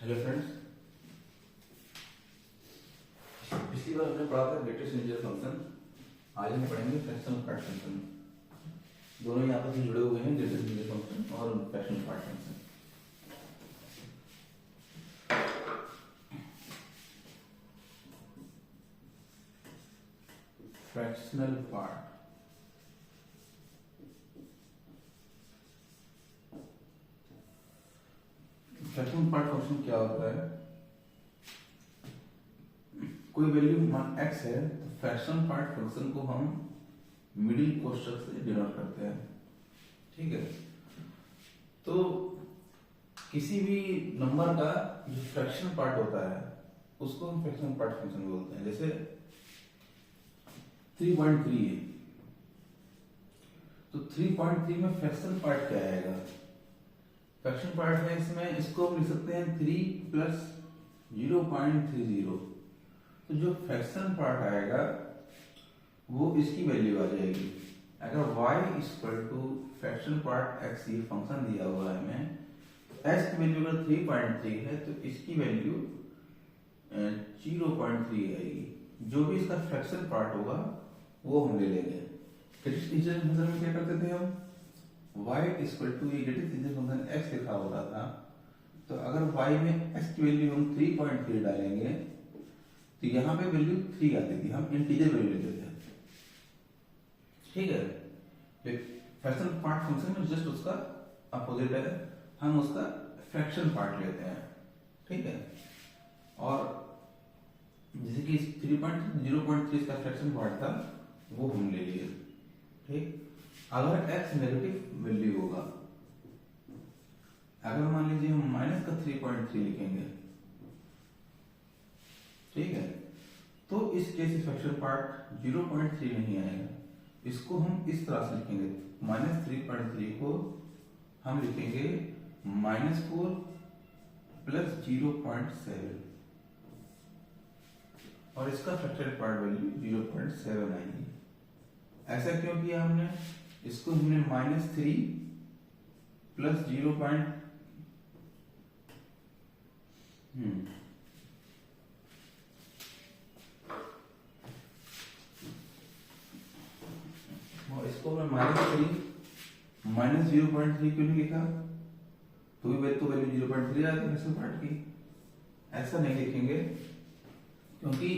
Hello friends, पिछली बार हमने पढ़ा था ग्रेटेस्ट इंटीजर फंक्शन। आज हम पढ़ेंगे फ्रैक्शनल पार्ट फंक्शन। दोनों ही आपस में जुड़े हुए हैं, ग्रेटेस्ट इंटीजर फंक्शन और fractional part function. Fractional part fractional part function क्या होता है? कोई वैल्यू मान x है तो फ्रैक्शनल पार्ट फंक्शन को हम मिडिल कोष्ठक से डिनोट करते हैं। ठीक है, तो किसी भी नंबर का जो फ्रैक्शनल पार्ट होता है उसको हम फ्रैक्शनल पार्ट फंक्शन बोलते हैं। जैसे 3.3 है तो 3.3 में फ्रैक्शनल पार्ट क्या आएगा? फ्रैक्शन पार्ट है इसमें, इसको हम लिख सकते हैं 3 प्लस 0.30। तो जो फ्रैक्शन पार्ट आएगा वो इसकी वैल्यू आ जाएगी। अगर y equal to fraction part x, ये फंक्शन दिया हुआ है हमें, तो x की वैल्यू अगर 3.3 है तो इसकी वैल्यू 0.3 आएगी। जो भी इसका फ्रैक्शन पार्ट होगा वो हम ले लेंगे। ग्रेटेस्ट इंटीजर फंक्शन में क्या करते थे हम? y इक्वल टू, ये ग्रेटेस्ट इंटीजर फंक्शन x लिखा होता था, तो अगर y में x की वैल्यू हम 3.3 डालेंगे तो यहाँ पे वैल्यू 3 आती थी, हम इंटीजर वैल्यू लेते थे। ठीक है, फ्रैक्शन पार्ट फंक्शन में जस्ट उसका अपोजिट है, हम उसका फ्रैक्शन पार्ट लेते हैं। ठीक है, और जैसे कि 0.3 का फ्रैक्शन पार्ट था वो हम ले लिए। ठीक, अगर x नेगेटिव वैल्यू होगा, अगर मान लीजिए हम माइनस का 3.3 लिखेंगे, ठीक है, तो इस केस फ्रैक्शन पार्ट 0.3 नहीं आएगा। इसको हम इस तरह से लिखेंगे, -3.3 को हम लिखेंगे -4 प्लस 0.7, और इसका फ्रैक्शन पार्ट वैल्यू 0.7 आएगी। ऐसा क्यों किया हमने? इसको हमने -3 प्लस 0. इसको मैं -0.3 क्यों नहीं लिखा? तो वैल्यू 0.3 आती है फ्रैक्शन पार्ट की। ऐसा नहीं लिखेंगे क्योंकि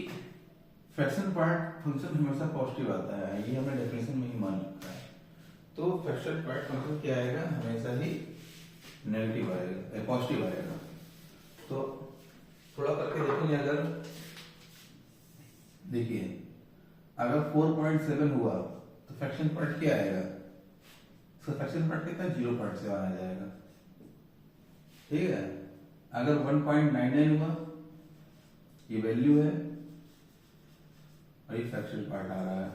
फ्रैक्शन पार्ट फंक्शन हमेशा पॉजिटिव आता है, ये हमने डेफिनेशन में ही मान रखा है। तो फ्रैक्शन पार्ट फंक्शन क्या आएगा? हमेशा ही नेगेटिव आएगा, पॉजिटिव आएगा। तो थोड़ा करके देखेंगे। अगर देखिए, अगर 4.7 हुआ तो फ्रैक्शन पार्ट क्या आएगा? तो फ्रैक्शन पार्ट कितना? 0.7 आ जाएगा। ठीक है, अगर 1.99 हुआ, ये वैल्यू है और ये फ्रैक्शन पार्ट आ रहा है।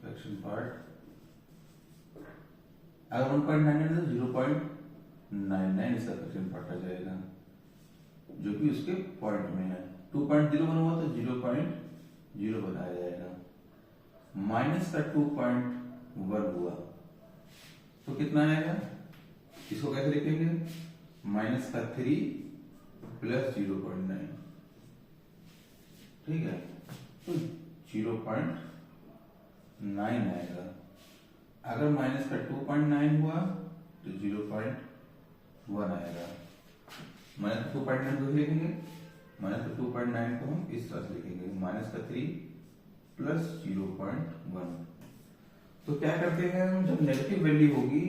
फ्रैक्शन पार्ट अगर 1.99 तो 0.99 इसका फ्रैक्शन पार्ट आ जाएगा, जो कि उसके पॉइंट में है। 2.01 हुआ तो 0.0 बनाया जाएगा। माइनस का 2.1 हुआ तो कितना आएगा? इसको कैसे लिखेंगे? -3 प्लस 0.9। ठीक है, तो 0.9 आएगा। अगर माइनस का 2.9 हुआ तो 0.1 आएगा। -2.9 को लिखेंगे, -2.9 को हम इस तरह से लिखेंगे, -3 प्लस 0.1। तो क्या करते हैं हम? जब नेगेटिव वैल्यू होगी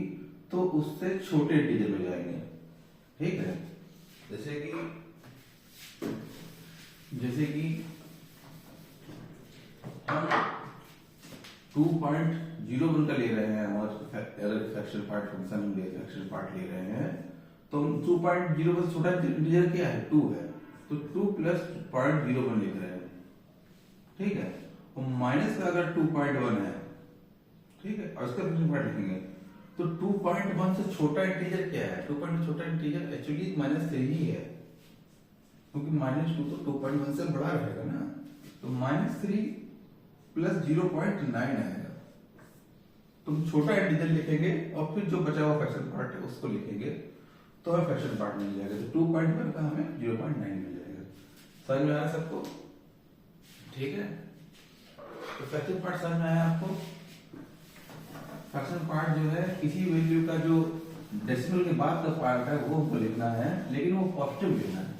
तो उससे छोटे इंटीजर में जाएंगे। ठीक है, जैसे कि हम 2.01 का ले रहे हैं, अगर फ्रैक्शन पार्ट फंक्शन में फ्रैक्शन पार्ट ले रहे हैं तो 2.0 से छोटा इंटीजर क्या है? 2 है, तो 2 प्लस 0.01 लिख रहे हैं। ठीक है, और माइनस का अगर 2.1 है, ठीक है, और इसका फ्रैक्शन पार्ट लिखेंगे तो 2.1 से छोटा इंटीजर क्या है? 2.1 छोटा इंटीजर एक्चुअली -3 ही है, क्योंकि -2 तो 2.1 से बड़ा रहेगा ना। तो -3 प्लस 0.9 आएगा। तो हम छोटा इंटीजर लिखेंगे और फिर जो बचा हुआ फ्रैक्शन पार्ट है उसको लिखेंगे, तो हमें फ्रैक्शन पार्ट मिल जाएगा। तो 2.1 का हमें 0.9 मिल जाएगा। समझ में आया सबको? ठीक है, तो फ्रैक्शन पार्ट समझ में आया आपको? फ्रैक्शन पार्ट जो है किसी वैल्यू का जो डेसिमल के बाद का पार्ट है वो हमको लिखना है, लेकिन वो पॉजिटिव लिखना है।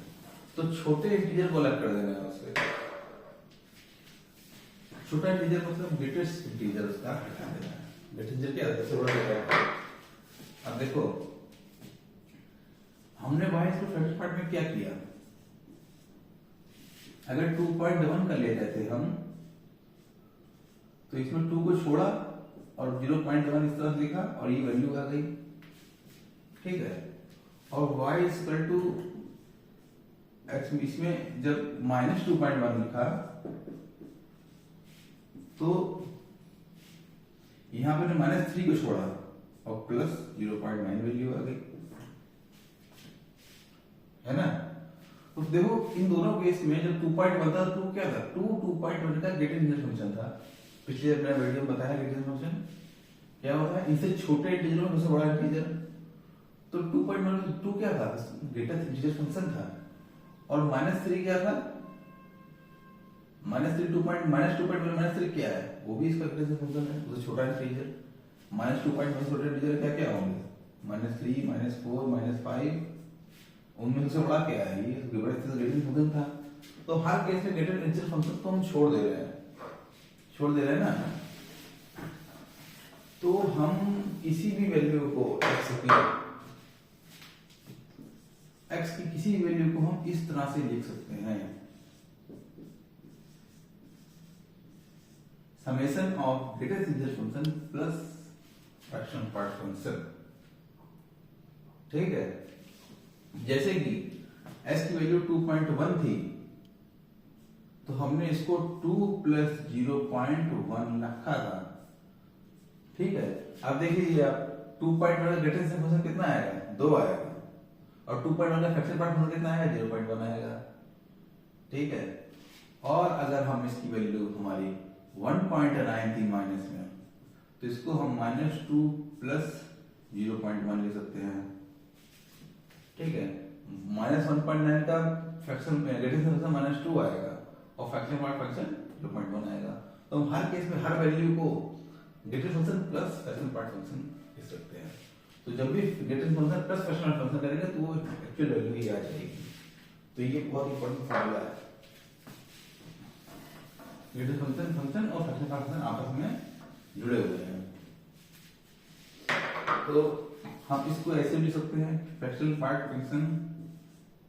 तो छोटे इंटीजर को अलग कर देना है उससे। छोटा इंटीजर मतलब ग्रेटेस्ट इंटीजर उसका हटा देना है। ग्रेटेस्ट इंटीजर क्या है? सबसे बड़ा होता है। अब देखो हमने y को फ्रैक्शन पार्ट में क्या किया, अगर 2.1 का ले रहे थे हम तो इसमें 2 को छोड़ा और 0.1 इस तरह लिखा और ये वैल्यू आ गई। ठीक है, और y इक्वल टू x, इसमें जब -2.1 लिखा तो यहां पे -3 को छोड़ा और प्लस 0.9 वैल्यू आ गई, है ना? तो देखो इन दोनों केस में जब 2.1 था तो क्या था, 2.1 का ग्रेटेस्ट इंटीजर फंक्शन था। पिछले अपने वीडियो में बताया ग्रेटेस्ट फंक्शन क्या होता है, इनसे छोटे इंटीजर में सबसे बड़ा इंटीजर। तो 2.1 क्या था, ग्रेटेस्ट इंटीजर फंक्शन था। और -3 क्या था, -2.1 क्या है, वो भी इसका ग्रेटेस्ट फंक्शन है, उससे छोटा इंटीजर। -2.1 छोटे इंटीजर क्या क्या होंगे, -3, -4, -5, उनमें सबसे बड़ा क्या है, ये ग्रेटेस्ट फंक्शन था। तो हर केस में ग्रेटेस्ट इंटीजर फंक्शन तो हम छोड़ दे रहे हैं ना। तो हम किसी भी वैल्यू को x की किसी वैल्यू को हम इस तरह से लिख सकते हैं, summation of greatest integer function plus fraction part function. ठीक है, जैसे कि s की वैल्यू 2.1 थी तो हमने इसको 2 + 0.1 रखा था। ठीक है, अब देखिए आप 2.1 का ग्रेटेस्ट फंक्शन कितना आएगा, 2 आएगा, और 2.1 का फ्रैक्शन पार्ट फंक्शन कितना आएगा, 0.1 आएगा। ठीक है, और अगर हम इसकी वैल्यू हमारी 1.9 थी माइनस में, तो इसको हम -2 + 0.1 ले सकते हैं। ठीक है, -1.9 का फ्रैक्शन ग्रेटेस्ट फंक्शन -2 आएगा और फ्रैक्शन पार्ट फंक्शन 0.1 आएगा। तो हम हर केस में हर वैल्यू को greatest function plus fraction part function लिख सकते हैं। तो जब भी greatest function plus fraction part function करेंगे तो वो एक्चुअल वैल्यू ही आ जाएगी। तो ये बहुत इंपॉर्टेंट फॉर्मूला है। ग्रेटेस्ट फंक्शन और फ्रैक्शन पार्ट फंक्शन आपस में जुड़े हुए हैं। तो हम इसको ऐसे लिख सकते हैं, fraction part function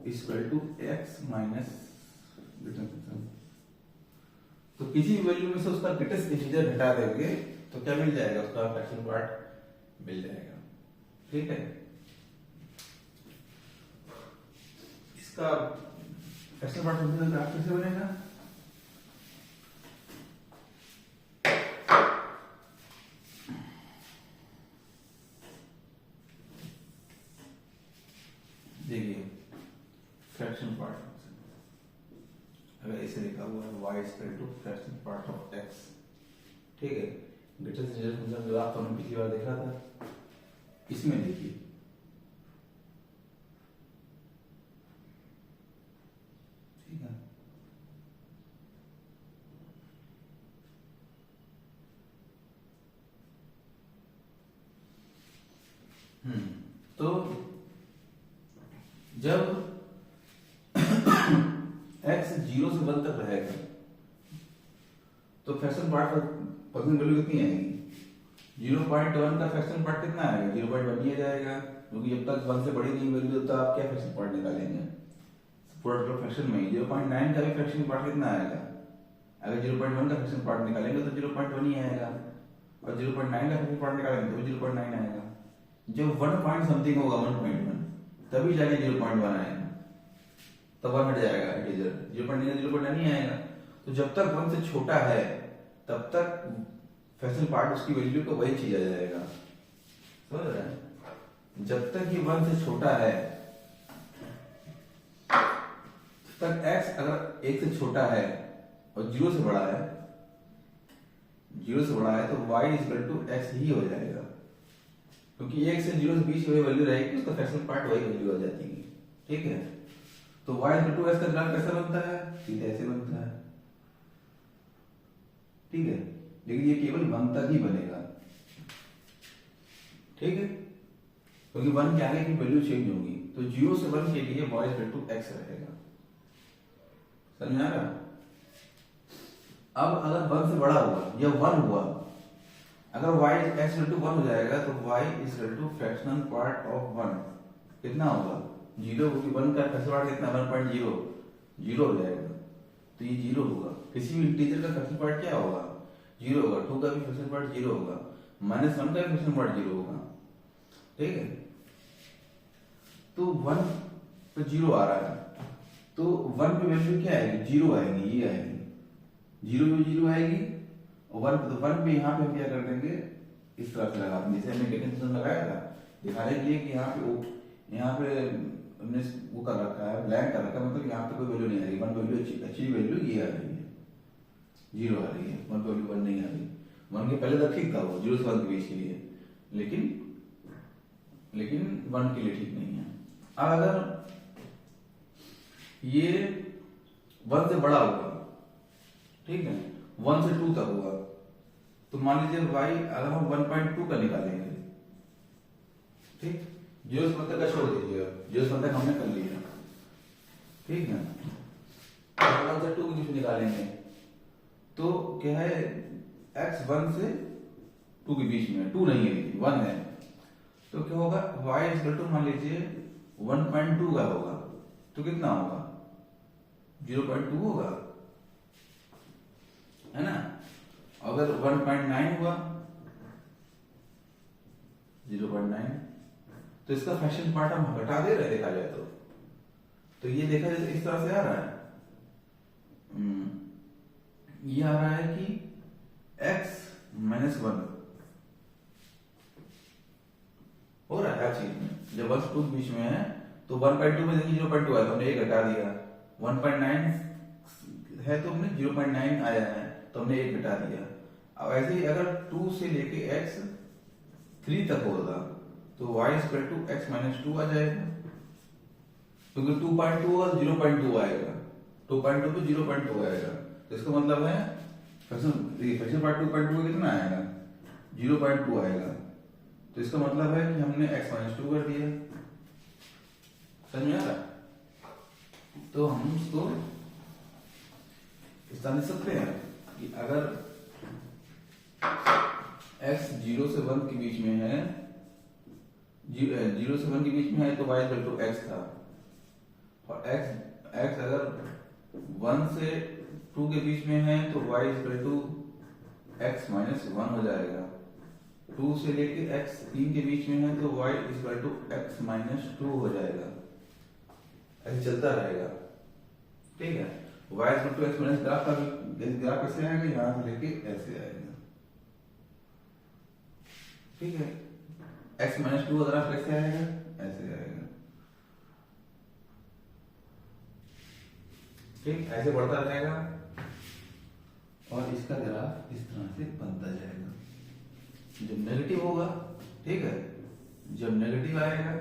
equal to x minus greatest function. तो किसी वैल्यू में से उसका ग्रेटेस्ट इंटीजर हटा देंगे तो क्या मिल जाएगा, उसका फ्रैक्शन पार्ट मिल जाएगा। ठीक है, इसका फ्रैक्शन पार्ट फंक्शन का कैसे बनेगा, देखिए फ्रैक्शन पार्ट फंक्शन अगर ऐसे लिखा हुआ है y equal to fraction part of x। ठीक है, ग्रेटेस्ट इंटीजर फंक्शन जो आप हमने पिछली बार देखा था, इसमें देखिए ठीक है, तो जब x 0 से 1 तक रहेगा तो फ्रैक्शन पार्ट फंक्शन वैल्यू कितनी आएगी, 0.1 का फ्रैक्शन पार्ट कितना आएगा, 0.1 ही आ जाएगा, क्योंकि जब तक 1 से बड़ी नहीं वैल्यू तो आप क्या फ्रैक्शन पार्ट निकालेंगे, पूरा टोटल फ्रैक्शन में 0.9 का भी फ्रैक्शन पार्ट कितना आएगा, अगर 0.1 का फ्रैक्शन पार्ट निकालेंगे तो 0.1 ही आएगा, और 0.9 का फ्रैक्शन पार्ट निकालेंगे तो 0.9 आएगा। जब 1 पॉइंट समथिंग होगा 1.1 तभी जाके 0.1 आएगा, तब 1 हट जाएगा इंटीजर, 0.9 नहीं आएगा। तो जब तक 1 से छोटा है तब तक फ्रैक्शन पार्ट उसकी वैल्यू को वही चीज आ जाएगा, समझ रहे हैं? जब तक ये 1 से छोटा है तब तक x अगर 1 से छोटा है और 0 से बड़ा है, जीरो से बड़ा है तो y इक्वल टू x ही हो जाएगा, क्योंकि 1 से 0 से बीच में वैल्यू रहेगी, उसका फ्रैक्शनल पार्ट वही वैल्यू आ जाती है। ठीक है, तो y इक्वल टू x का ग्राफ कैसा बनता है, सीधे ऐसे बनता है। ठीक है, लेकिन ये केवल 1 तक ही बनेगा। ठीक है, क्योंकि 1 के आगे की वैल्यू चेंज होगी, तो 0 से 1 के लिए y इक्वल टू x रहेगा। समझ में आ रहा? अब अगर 1 से बड़ा हुआ या 1 हुआ, अगर y x इक्वल टू 1 हो जाएगा तो y equal to fractional part of 1 कितना होगा, 0, क्योंकि 1 का फ्रैक्शनल पार्ट कितना, 1.0, 0 हो जाएगा, तो ये 0 होगा। किसी भी इंटीजर का फ्रैक्शनल पार्ट क्या होगा, 0 होगा। 2 का भी फ्रैक्शनल पार्ट 0 होगा, -1 का भी फ्रैक्शनल पार्ट 0 होगा। ठीक है, तो 1 पे 0 आ रहा है, तो 1 पे वैल्यू क्या आएगी, 0 आएगी, ये आएगी, 0 पे 0 आएगी, और 1 पे, तो 1 पे यहाँ पे हम क्या कर देंगे, इस तरह से लगा देंगे, जैसे हमने गेटिंग फंक्शन लगाया था दिखाने के लिए कि यहाँ पे हमने वो कर रखा है, ब्लैंक कर रखा है, मतलब यहाँ पे कोई वैल्यू नहीं आ रही, 1 वैल्यू अच्छी वैल्यू ये आ रही है, 0 आ रही है, 1 वैल्यू 1 नहीं आ रही। 1 के पहले तक ठीक था वो, 0 से 1 के बीच के लिए, लेकिन 1 के लिए ठीक नहीं है। अब अगर ये 1 से बड़ा होगा, ठीक है, 1 से 2 तक होगा, तो मान लीजिए y अगर हम 1.2 का निकालेंगे, ठीक, 0 से 1 तक का छोड़ दीजिए, 0 से 1 तक हमने कर लिया, ठीक है, 1 से 2 के बीच में निकालेंगे, तो क्या है, x 1 से 2 के बीच में, 2 नहीं है, 1 है, तो क्या होगा, y इक्वल टू मान लीजिए 1.2 का होगा, तो कितना होगा, 0.2 होगा, है ना। अगर 1.9 हुआ, 0.9, तो इसका फ्रैक्शन पार्ट हम हटा दे रहे, देखा जाए तो ये देखा जाए इस तरह से आ रहा है, ये आ रहा है कि x -1 हो रहा है हर चीज में, जब 1 से 2 बीच में है, तो 1.2 में देखिए 0.2 आया तो हमने 1 घटा दिया, 1.9 है तो हमने 0.9 आया है तो हमने 1 घटा दिया। अब ऐसे ही अगर 2 से लेके x 3 तक होगा, तो y इक्वल टू x -2 आ जाएगा, क्योंकि 2.2 होगा तो 0.2 आएगा, 2.2 पे 0.2 आएगा, तो इसका मतलब है फ्रैक्शन पार्ट 2.2 कितना आएगा, 0.2 आएगा, तो इसका मतलब है कि हमने x -2 कर दिया। समझ में आ रहा? तो हम उसको इस तरह लिख सकते हैं कि अगर x 0 से 1 के बीच में है, 0 से 1 के बीच में है तो y इक्वल टू x था, और x अगर 1 से 2 के बीच में है तो y इक्वल टू x -1 हो जाएगा, 2 से लेके x 3 के बीच में है तो y इक्वल टू x -2 हो जाएगा, ऐसे चलता रहेगा। ठीक है, y equal to x graph का ग्राफ कैसे आएगा, यहां से लेके ऐसे आएगा। ठीक है, x -2 का ग्राफ कैसे आएगा, ऐसे आएगा। ठीक, ऐसे बढ़ता रहेगा और इसका ग्राफ इस तरह से बनता जाएगा। जब नेगेटिव होगा, ठीक है, जब नेगेटिव आएगा,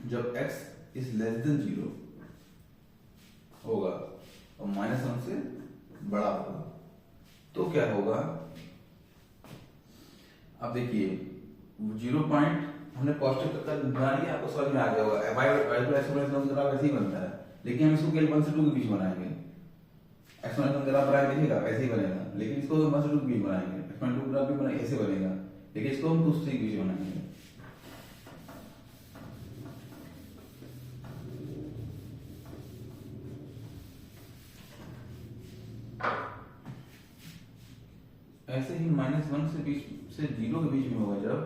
जब x इज लेस देन 0 होगा और -1 से बड़ा होगा, तो क्या होगा, अब देखिए 0 पॉइंट हमने पॉजिटिव तक बना लिया, आपको समझ में आ गया होगा, y ग्राफ ऐसे ही बनता है, लेकिन हम इसको केवल 1 से 2 के बीच बनाएंगे, एक्सपोनेंशियल ग्राफ बनाएंगे, देखिएगा ऐसे ही बनेगा, लेकिन इसको 1 से 2 के बीच बनाएंगे, एक्सपोनेंशियल ग्राफ भी बनाएंगे ऐसे बनेगा, लेकिन इसको हम 2 से 3 के बीच बनाएंगे। ऐसे ही -1 से 0 के बीच में होगा, जब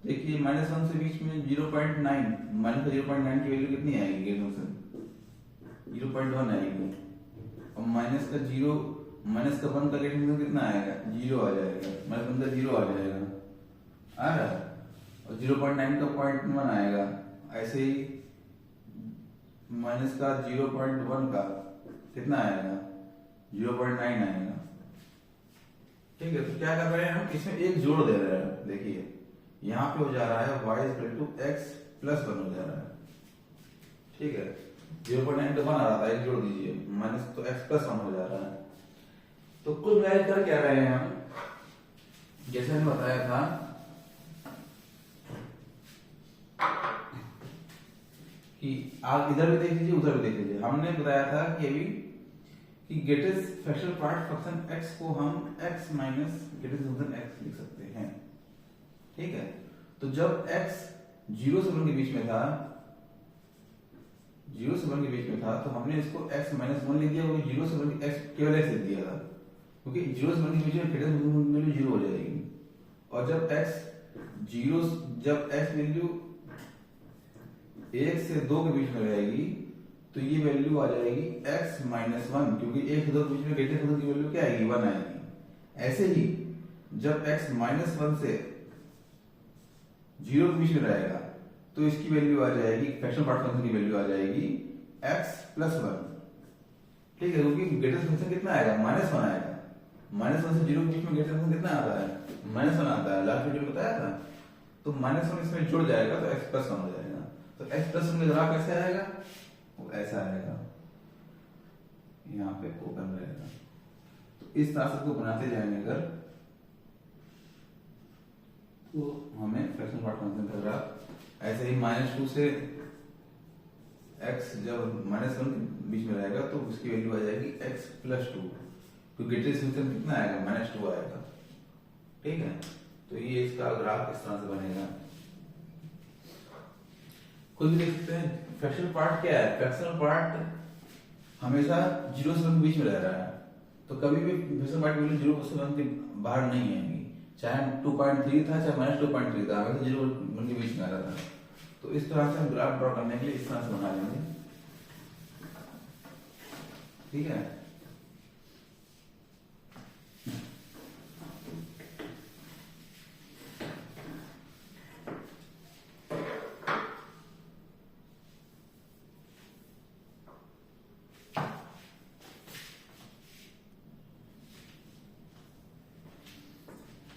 देखिए -1 से बीच में 0.9, -0.9 की वैल्यू कितनी आएगी, गेट फंक्शन 0.1 आएगी, और माइनस का 1 का गेट फंक्शन कितना आएगा, 0 आ जाएगा, -1 का 0 आ जाएगा, आ रहा है, और 0.9 का 0.1 आएगा, ऐसे ही माइनस का 0.1 का कितना आएगा, 0.9 आएगा। ठीक है, तो क्या कर रहे हैं हम, इसमें एक जोड़ दे रहे हैं। देखिए यहाँ पे हो जा रहा है y equal to x plus 1 हो जा रहा है। ठीक है, 0.9 तो 1 आ रहा था, एक जोड़ दीजिए माइनस, तो x प्लस 1 हो जा रहा है। तो कुल मिलाकर कर क्या रहे हैं हम, जैसे हमने बताया था कि आप इधर भी देख लीजिए उधर भी देख लीजिए। हमने बताया था कि अभी कि greatest fractional part function x को हम x minus greatest function x लिख सकते हैं। ठीक है, तो जब x 0 से 1 के बीच में था, 0 से 1 के बीच में था, तो हमने इसको x माइनस 1 लिख दिया, क्योंकि 0 से 1 x केवल x लिख दिया था, क्योंकि 0 से 1 के बीच में ग्रेटेस्ट फंक्शन वैल्यू 0 हो जाएगी। और जब x वैल्यू 1 से 2 के बीच में रहेगी, तो ये वैल्यू आ जाएगी x माइनस 1, क्योंकि 1 से 2 के बीच में ग्रेटेस्ट फंक्शन की वैल्यू क्या आएगी, 1 आएगी। ऐसे ही जब x माइनस 1 से 0 के बीच में रहेगा, तो इसकी वैल्यू आ जाएगी, फ्रैक्शनल पार्ट फंक्शन की वैल्यू आ जाएगी x प्लस 1। ठीक है, क्योंकि ग्रेटेस्ट फंक्शन कितना आएगा, माइनस 1 आएगा। माइनस 1 से 0 के बीच में ग्रेटेस्ट फंक्शन कितना आता है, माइनस 1 आता है, लास्ट वीडियो में बताया था। तो माइनस 1 इसमें जुड़ जाएगा, तो x प्लस 1 हो जाएगा। तो x प्लस 1 का ग्राफ कैसे आएगा, वो ऐसा आएगा, यहाँ पे ओपन रहेगा। तो इस तरह से को बनाते जाएंगे अगर, तो हमें फ्रैक्शनल पार्ट फंक्शन का ग्राफ ऐसे ही -2 से x जब -1 के बीच में रहेगा, तो उसकी वैल्यू आ जाएगी x प्लस 2, तो ग्रेटेस्ट फंक्शन कितना आएगा, -2 आएगा। ठीक है, तो ये इसका ग्राफ इस तरह से बनेगा। खुद भी देख सकते हैं फ्रैक्शनल पार्ट क्या है, फ्रैक्शनल पार्ट हमेशा 0 से 1 के बीच में रह रहा है, तो कभी भी फ्रैक्शनल पार्ट वैल्यू 0 से 1 के बाहर नहीं आएगी, चाहे 2.3 था चाहे -2.3 था, हमेशा 0 से 1 के बीच में आ रहा था। तो इस तरह से हम ग्राफ ड्रॉ करने के लिए इस तरह से बना लेंगे। ठीक है,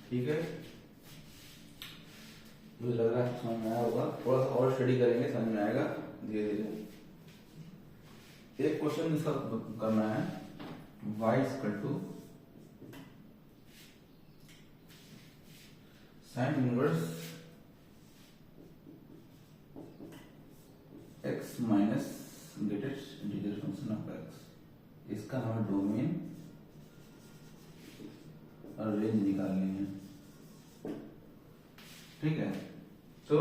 ठीक है, मुझे लग रहा है समझ में आया होगा। थोड़ा सा और स्टडी करेंगे, समझ में आएगा धीरे धीरे। एक क्वेश्चन इसका करना है, y equal to sine inverse x minus greatest integer function of x। इसका हमें डोमेन और रेंज निकालनी है। ठीक है, तो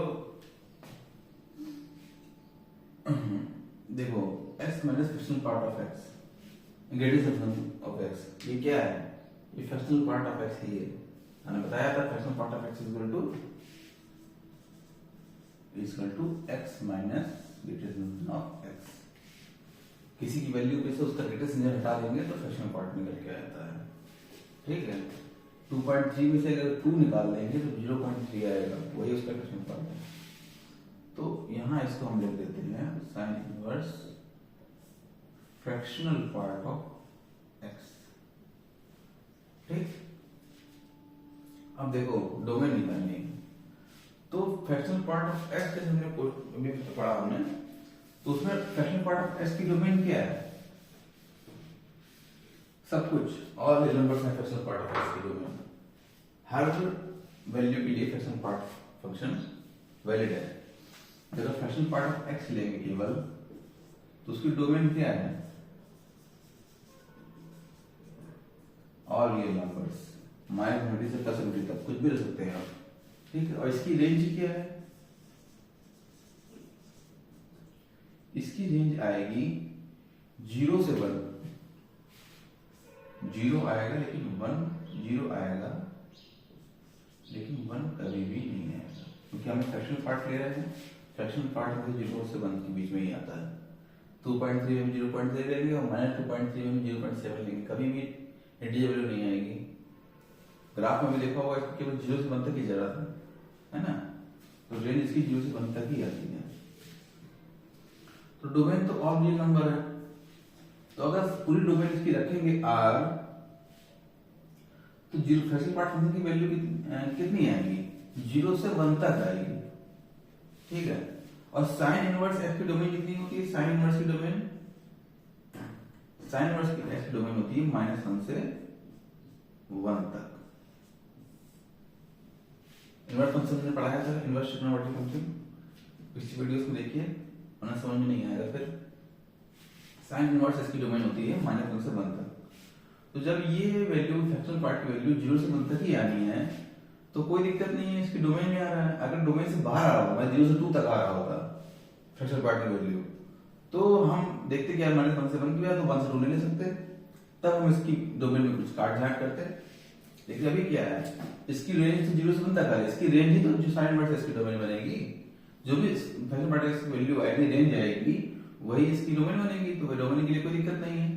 देखो x minus fractional part of x, greatest function of x, ये क्या है, ये फ्रैक्शनल पार्ट ऑफ x ही है। मैंने बताया था fractional part of x equal to x minus greatest function of x। किसी की वैल्यू पे से उसका ग्रेटेस्ट फंक्शन हटा देंगे तो फ्रैक्शनल पार्ट निकल के आता है। ठीक है, 2.3 में से अगर 2 निकाल देंगे तो 0.3 आएगा, वही उसका फ्रैक्शनल पार्ट है। तो यहाँ इसको हम लिख देते हैं sine inverse fractional part of x। ठीक, अब देखो डोमेन निकालनी है, तो फ्रैक्शनल पार्ट ऑफ x जैसे हमने पढ़ा हमने, तो उसमें फ्रैक्शनल पार्ट ऑफ x की डोमेन क्या है, सब कुछ, ऑल द नंबर्स हैं फ्रैक्शनल पार्ट ऑफ x की डोमेन। हर वैल्यू के लिए फ्रैक्शनल पार्ट फंक्शन वैलिड है। अगर फ्रैक्शनल पार्ट ऑफ x लेंगे केवल, तो उसकी डोमेन क्या है, ऑल रियल नंबर्स, -∞ से +∞ तक कुछ भी रख सकते हैं आप। ठीक है, और इसकी रेंज क्या है, इसकी रेंज आएगी 0 से 1। 0 आएगा लेकिन 1, 0 आएगा लेकिन 1 कभी भी नहीं आएगा, क्योंकि हम फ्रैक्शनल पार्ट ले रहे हैं। फ्रैक्शनल पार्ट में 0 से 1 के बीच में ही आता है। 2.3 में 0.3 लेंगे और -2.3 में 0.7 लेंगे, कभी भी इंटीजर वैल्यू नहीं आएगी। ग्राफ में भी देखा होगा, इसको केवल 0 से 1 तक ही जरूरत है ना, तो रेंज इसकी 0 से 1 तक ही आती है। तो डोमेन तो ऑल रियल नंबर है, तो अगर पूरी डोमेन इसकी रखेंगे आर, तो जीरो फ्रैक्शनल पार्ट फंक्शन की वैल्यू कितनी आएगी? 0 से 1 तक आएगी, ठीक है। और साइन इनवर्स एफ की डोमेन कितनी होती है? साइन इनवर्स की डोमेन, साइन इनवर्स की एफ की डोमेन होती है -1 से 1 तक। इनवर्स फंक्शन हमने पढ़ाया था, इनवर्स ट्रिग्नोमेट्रिक फंक्शन, पिछली वीडियोस में देखिए, वरना समझ में नहीं आएगा फिर। साइन इनवर्स इसकी डोमेन होती है -1 से 1 तक। तो जब ये वैल्यू फ्रैक्शनल पार्ट की वैल्यू 0 से 1 तक ही आनी है, तो कोई दिक्कत नहीं है, इसकी डोमेन में आ रहा है। अगर डोमेन से बाहर आ रहा होगा, 0 से 2 तक आ रहा होगा फ्रैक्शनल पार्ट की वैल्यू, तो हम देखते कि यार -1 से 1 की है, तो 1 से 2 ले सकते, तब हम इसकी डोमेन में कुछ काट छाट करते। लेकिन अभी क्या है, इसकी रेंज तो 0 से 1 तक आ रही है, इसकी रेंज ही तो जो साइन इनवर्स इसकी डोमेन बनेगी, जो भी फ्रैक्शनल पार्ट की वैल्यू आएगी, रेंज आएगी, वही इसकी डोमेन बनेगी। तो डोमेन के लिए कोई दिक्कत नहीं है।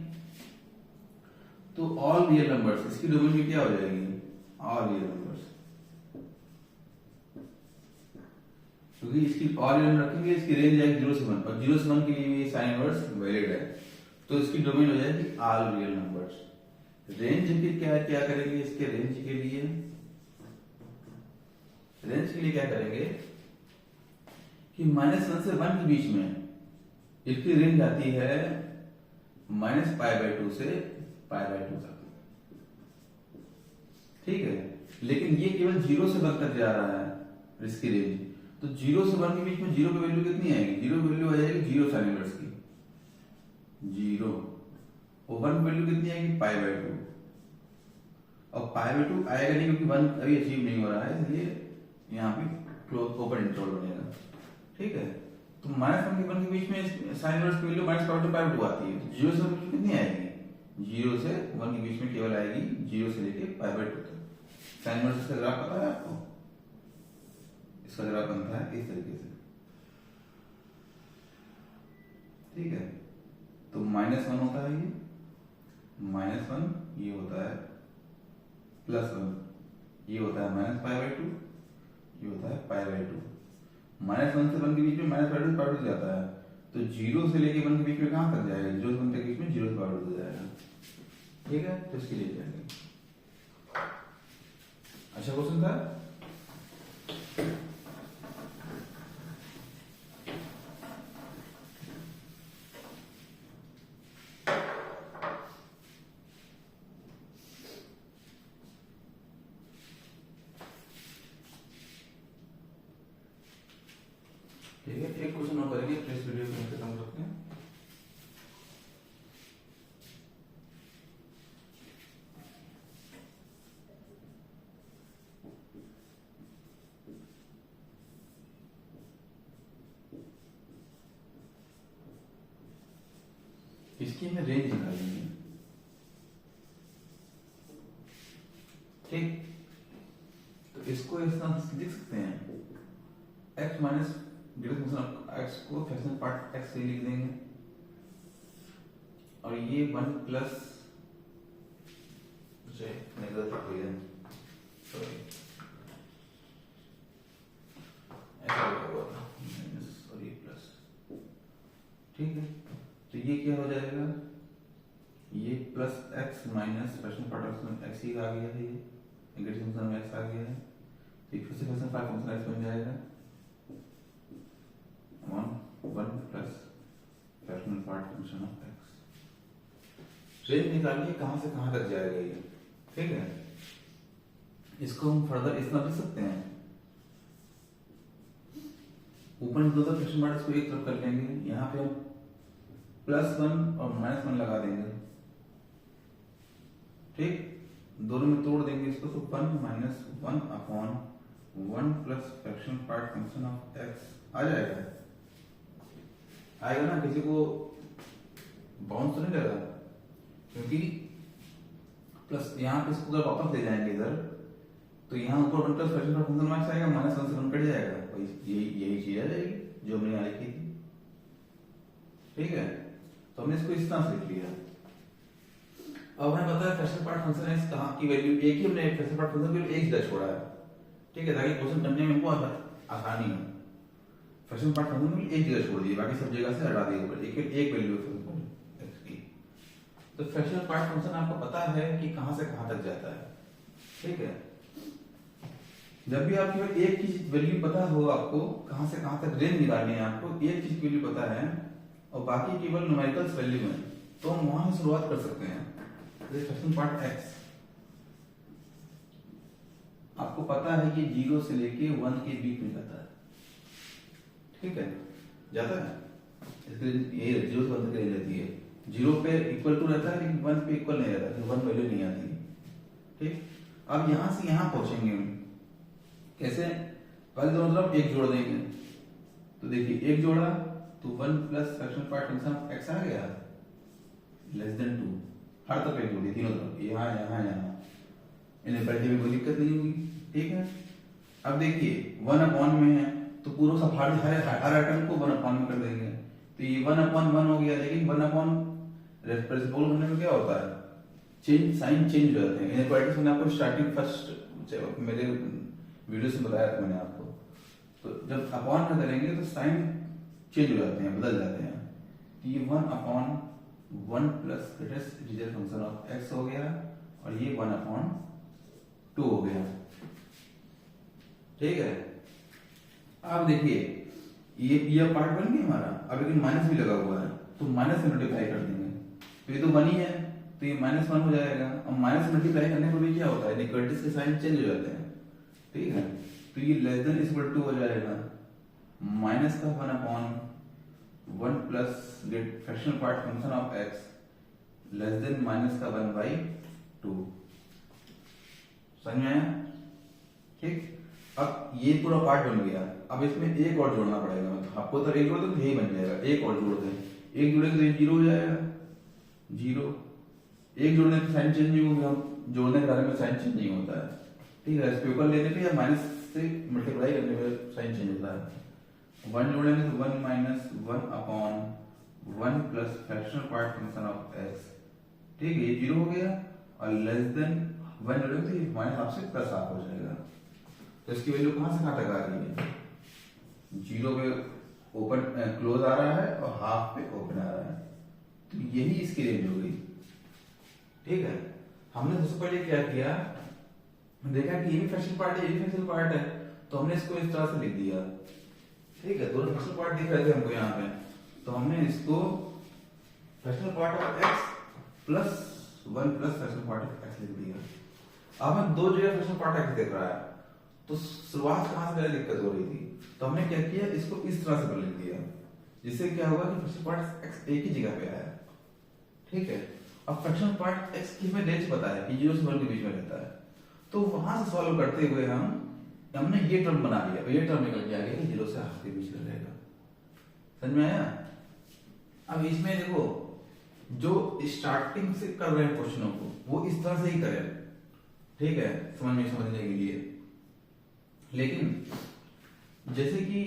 तो ऑल रियल नंबर्स इसकी डोमेन में क्या हो जाएगी? ऑल रियल नंबर्स, क्योंकि इसकी ऑल रियल नंबर रखेंगे, इसकी रेंज आएगी 0 से 1, और 0 से 1 के लिए साइन इनवर्स वैलिड है, तो इसकी डोमेन हो जाएगी ऑल रियल नंबर्स। रेंज की क्या करेंगे? इसके रेंज के लिए, रेंज के लिए क्या करेंगे कि -1 से 1 के बीच में इसकी रेंज आती है -π/2 से π/2 तक, ठीक है। लेकिन ये केवल 0 से 1 तक जा रहा है इसकी रेंज, तो 0 से 1 के बीच में 0 की वैल्यू कितनी आएगी? 0 वैल्यू आ जाएगी 0 साइन इनवर्स की, 0, और 1 वैल्यू कितनी आएगी? π/2। और π/2 आएगा नहीं, क्योंकि 1 अभी अचीव नहीं हो रहा है, इसलिए यहाँ पे क्लोज ओपन इंटरवल बनेगा, ठीक है। तो -1 के 1 के बीच में साइन इनवर्स की वैल्यू -π/2 आती है, तो 0 से 1 कितनी आएगी? 0 से 1 के बीच में केवल आएगी 0 से लेके π/2 तक। साइन इनवर्स का ग्राफ पता है आपको? इसका ग्राफ बनता है इस तरीके से, ठीक है। तो -1 होता है ये, -1 ये होता है, +1 ये होता है -π/2, ये होता है π/2। -1 से 1 के बीच में -π/2 जाता है, तो 0 से लेके 1 के बीच में कहां तक जाएगा? 0 से 1 के बीच में 0 से π/2 जाएगा, ठीक है। तो इसके लिए जाएंगे। अच्छा क्वेश्चन था। ठीक है, एक क्वेश्चन और करेंगे, प्लीज वीडियो को खत्म करते हैं। इसकी हमें रेंज निकालनी है, ठीक। तो इसको इस तरह से लिख सकते हैं, x माइनस x को फ्रैक्शनल पार्ट x से लिख देंगे, और ये 1 प्लस प्लस, ठीक है। तो ये क्या हो जाएगा? ये plus x minus fractional part of x ही आ गया है, ये नेगेटिव फंक्शन में x आ गया है, तो फिर से फ्रैक्शनल पार्ट फंक्शन x बन जाएगा 1 plus fractional part function of x। Range निकालिए कहां से कहां तक जाएगा ये, ठीक है। इसको हम फर्दर इस तरह लिख सकते हैं, ऊपर दो फ्रैक्शन पार्ट्स को एक तरफ कर लेंगे, यहाँ पे हम +1 और -1 लगा देंगे, ठीक। दोनों में तोड़ देंगे इसको, तो 1 - 1/1 plus fractional part function of x आ जाएगा, आएगा ना। किसी को बाउंस तो नहीं लगा, क्योंकि प्लस यहाँ पे इसको अगर वापस ले जाएंगे इधर, तो यहाँ ऊपर 1 plus fractional part function marks आएगा, -1 से 1 कट जाएगा, यही चीज आ जाएगी जो हमने यहाँ लिखी थी, ठीक है। तो हमने इसको इस तरह से लिख लिया। अब हमें पता है फ्रैक्शनल पार्ट फंक्शन है, कहां की वैल्यू एक ही, हमने फ्रैक्शनल पार्ट फंक्शन की एक जगह छोड़ा है, ठीक है, ताकि क्वेश्चन करने में हमको आसानी हो। फ्रैक्शनल पार्ट फंक्शन में एक जगह छोड़ दिए, बाकी सब जगह से हटा दिए, एक एक वैल्यू x की। तो फ्रैक्शनल पार्ट फंक्शन आपको पता है कि कहां से कहां तक जाता है, ठीक है। जब भी आप केवल एक चीज वैल्यू पता हो, आपको कहां से कहां तक रेंज निकालनी है, आपको एक चीज की वैल्यू पता है और बाकी केवल न्यूमेरिकल्स वैल्यू है, तो हम वहां से शुरुआत कर सकते हैं। जैसे फ्रैक्शनल पार्ट x आपको पता है कि 0 से लेके 1 के बीच में जाता है, ठीक है, जाता है। इसके ये 0 से 1 तक रेंज रहती है, 0 पे इक्वल टू रहता है लेकिन 1 पे इक्वल नहीं रहता, 1 वैल्यू नहीं आती, ठीक। अब यहां से यहां पहुंचेंगे हम कैसे, पहले दोनों तरफ एक जोड़ देंगे, तो देखिए एक जोड़ा तो 1 plus fractional part function x आ गया लेस देन 2, हर तरफ एक जोड़ी, तीनों तरफ, यहाँ यहाँ यहाँ, इन्हें पढ़ने में कोई दिक्कत नहीं होगी, ठीक है। अब देखिए 1 अपॉन में है तो पूरा सब हर आइटम को 1 अपॉन में कर देंगे, तो ये 1 अपॉन 1 हो गया, लेकिन 1 अपॉन रेसिप्रोकल होने में क्या होता है, चेंज साइन चेंज हो जाते हैं। इनइक्वालिटीज मैंने आपको स्टार्टिंग फर्स्ट मेरे वीडियो से बताया था मैंने आपको, तो जब अपॉन में करेंगे तो साइन चेंज हो जाते हैं, बदल जाते हैं। तो ये 1 upon 1 plus greatest integer function of x हो गया और ये 1 अपॉन 2 हो गया, ठीक है। अब देखिए ये पार्ट बन गया हमारा, अब लेकिन माइनस भी लगा हुआ है तो माइनस से मल्टीप्लाई कर देंगे, तो ये तो 1 ही है तो ये -1 हो जाएगा। अब माइनस मल्टीप्लाई करने पर भी क्या होता है, इनइक्वालिटीज के साइन चेंज हो जाते हैं, ठीक है। तो ये लेस देन इक्वल टू हो जाएगा माइनस का 1 upon 1 plus fractional part function of x less than minus का 1/2, समझ में आया, ठीक। अब ये पूरा पार्ट बन गया, अब इसमें एक और जोड़ना पड़ेगा, मतलब आपको तो एक जोड़ दो तो यही बन जाएगा, एक और जोड़ दें, एक जोड़ेंगे तो ये 0 हो जाएगा, 0, एक जोड़ने पे साइन चेंज नहीं होगा, हम जोड़ने के बारे में साइन चेंज नहीं होता है, ठीक है। रेसिप्रोकल लेने पे या माइनस से मल्टीप्लाई करने पे साइन चेंज होता है। 1 जोड़ेंगे तो 1 minus 1 upon 1 plus fractional part function of x, ठीक है, ये 0 हो गया, और लेस देन 1 जोड़ेंगे तो ये माइनस आपसे प्लस हाफ हो जाएगा। तो इसकी वैल्यू कहां से कहां तक आ रही है, 0 पे ओपन क्लोज आ रहा है और हाफ पे ओपन आ रहा है, तो यही इसकी रेंज हो गई, ठीक है। हमने सबसे पहले क्या किया, देखा कि ये भी फ्रैक्शनल पार्ट है, ये भी फ्रैक्शनल पार्ट है, तो हमने इसको इस तरह से लिख दिया, ठीक है। दोनों फ्रैक्शनल पार्ट दिख रहे थे हमको यहाँ पे, तो हमने इसको fractional part of x plus 1 plus fractional part of x लिख दिया। अब हम दो जगह फ्रैक्शनल पार्ट x देख रहा है, तो शुरुआत कहां से पहले दिक्कत हो रही थी, तो हमने क्या किया, इसको इस तरह से लिख दिया, जिससे क्या होगा कि फ्रैक्शनल पार्ट x एक ही जगह पे आया, ठीक है। अब फ्रैक्शनल पार्ट x की हमें रेंज पता है कि 0 से 1 के बीच में रहता है, तो वहां से सॉल्व करते हुए हमने ये टर्म बना लिया, ये टर्म निकल के आ गया कि 0 से हाफ के बीच में रहेगा, समझ में आया। अब इसमें देखो, जो स्टार्टिंग से कर रहे हैं क्वेश्चनों को वो इस तरह से ही करें, ठीक है, समझने के लिए। लेकिन जैसे कि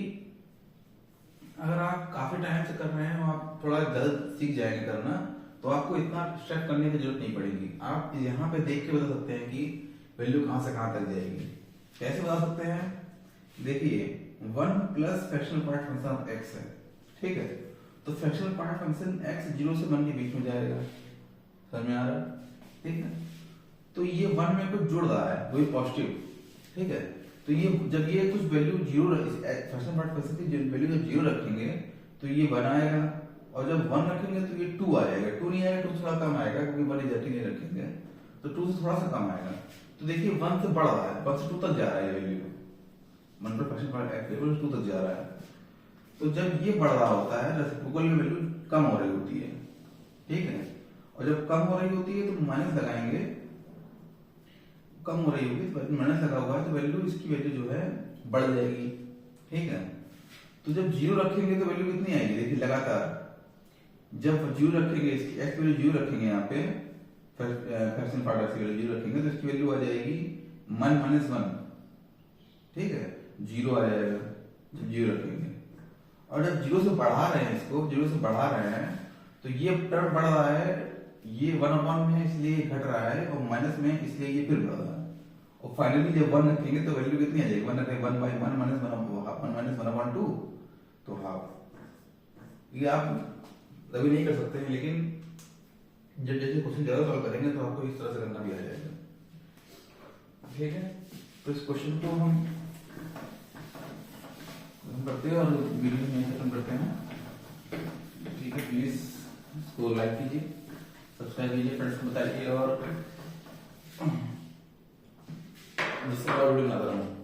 अगर आप काफी टाइम से कर रहे हैं और आप थोड़ा जल्द सीख जाएंगे करना, तो आपको इतना स्टेप करने की जरूरत नहीं पड़ेगी। आप यहाँ पे देख के बता सकते हैं कि वैल्यू कहां से कहां तक जाएगी। कैसे बता सकते हैं, देखिए 1 plus fractional part function of x है, ठीक है, तो फ्रैक्शनल पार्ट फंक्शन x 0 से 1 के बीच में जाएगा, समझ में आ रहा है, ठीक है। तो ये 1 में कुछ जुड़ रहा है, वही पॉजिटिव, ठीक है। तो ये जब ये कुछ वैल्यू 0 फ्रैक्शनल पार्ट फंक्शन की वैल्यू जब 0 रखेंगे तो ये 1 आएगा, और जब 1 रखेंगे तो ये 2 आ जाएगा, 2 नहीं आएगा, 2 थोड़ा कम आएगा क्योंकि 1 एग्जैक्टली नहीं रखेंगे, तो 2 से थोड़ा सा कम आएगा। तो देखिए 1 से बढ़ रहा है, 1 से 2 तक जा रहा है, ये वैल्यू 1 पर फ्रैक्शनल पार्ट x लेवल 2 तक जा रहा है। तो जब ये बढ़ रहा होता है, रेसिप्रोकल में वैल्यू कम हो रही होती है, ठीक है, और जब कम हो रही होती है तो माइनस लगाएंगे, कम हो रही होगी तो माइनस लगा हुआ है तो वैल्यू, इसकी वैल्यू जो है बढ़ जाएगी, ठीक है। तो जब 0 रखेंगे तो वैल्यू कितनी आएगी, देखिए लगातार जब 0 रखेंगे, इसकी x वैल्यू 0 रखेंगे, यहाँ पे फ्रैक्शनल पार्ट x की वैल्यू 0 रखेंगे तो इसकी वैल्यू आ जाएगी 1 - 1, ठीक है, 0 आ जाएगा जब 0 रखेंगे। और जब 0 से बढ़ा रहे हैं, इसको 0 से बढ़ा रहे हैं तो ये टर्म बढ़ रहा है, ये 1 में इसलिए घट रहा है, और माइनस में इसलिए ये फिर बढ़ रहा है, और फाइनली जब 1 रखेंगे तो वैल्यू कितनी आ जाएगी, 1 रखेंगे 1/1 - 1/2, तो हाफ। ये आप कभी नहीं कर सकते हैं, लेकिन जब जैसे क्वेश्चन ज्यादा सॉल्व करेंगे तो आपको इस तरह से करना भी आ जाएगा। ठीक है, तो इस क्वेश्चन को हम करते हैं और वीडियो में खत्म करते हैं। ठीक है, प्लीज इसको लाइक कीजिए, सब्सक्राइब कीजिए, फ्रेंड्स को बताइए और जिससे और वीडियो बनाता रहूँ।